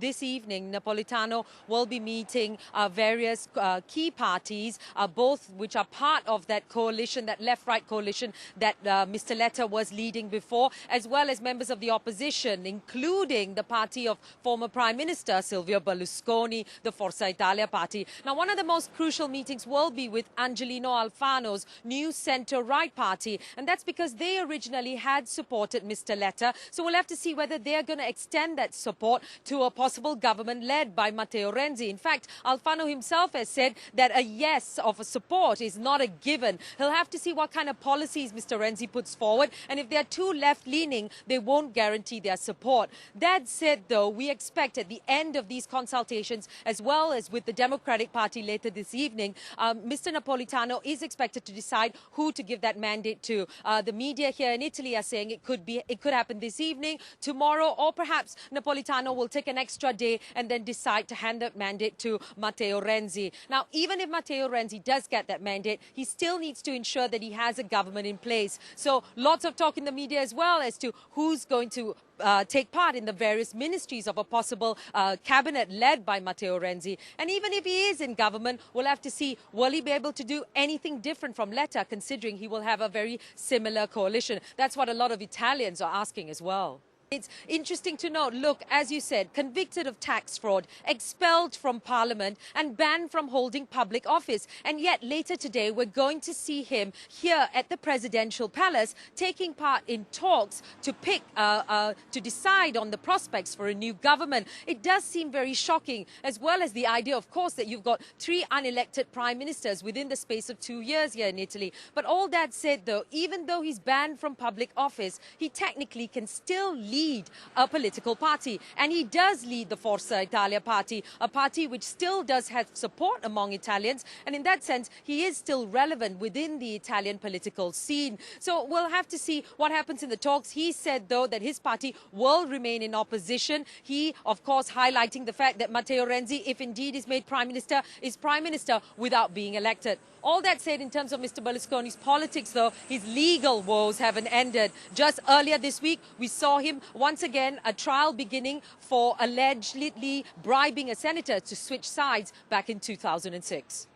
this evening, Napolitano will be meeting various key parties, both which are part of that coalition, that left-right coalition that Mr. Letta was leading before, as well as members of the opposition, including the party of former Prime Minister Silvio Berlusconi, the Forza Italia party. Now, one of the most crucial meetings will be with Angelino Alfano's new centre-right party, and that's because they originally had supported Mr. Letta. So we'll have to see whether they're going to extend that support to a possible government led by Matteo Renzi. In fact, Alfano himself has said that a yes of a support is not a given. He'll have to see what kind of policies Mr. Renzi puts forward, and if they're too left-leaning, they won't guarantee their support. That said, though, we expect at the end of these consultations, as well as with the Democratic Party later this evening, Mr. Napolitano is expected to decide who to give that mandate to. The media here in Italy are saying it could happen this evening, tomorrow, or perhaps Napolitano will take an extra day and then decide to hand that mandate to Matteo Renzi. Now, even if Matteo Renzi does get that mandate, he still needs to ensure that he has a government in place. So lots of talk in the media as well as to who's going to take part in the various ministries of a possible cabinet led by Matteo Renzi. And even if he is in government, we'll have to see, will he be able to do anything different from Letta, considering he will have a very similar coalition? That's what a lot of Italians are asking as well. It's interesting to note, look, as you said, convicted of tax fraud, expelled from parliament and banned from holding public office. And yet later today, we're going to see him here at the presidential palace taking part in talks to decide on the prospects for a new government. It does seem very shocking, as well as the idea, of course, that you've got 3 unelected prime ministers within the space of 2 years here in Italy. But all that said, though, even though he's banned from public office, he technically can still lead a political party, and he does lead the Forza Italia party, a party which still does have support among Italians, and in that sense he is still relevant within the Italian political scene. So we'll have to see what happens in the talks. He said, though, that his party will remain in opposition. He, of course, highlighting the fact that Matteo Renzi, if indeed is made prime minister, is prime minister without being elected. All that said, in terms of Mr. Berlusconi's politics, though, his legal woes haven't ended. Just earlier this week, we saw him once again, a trial beginning for allegedly bribing a senator to switch sides back in 2006.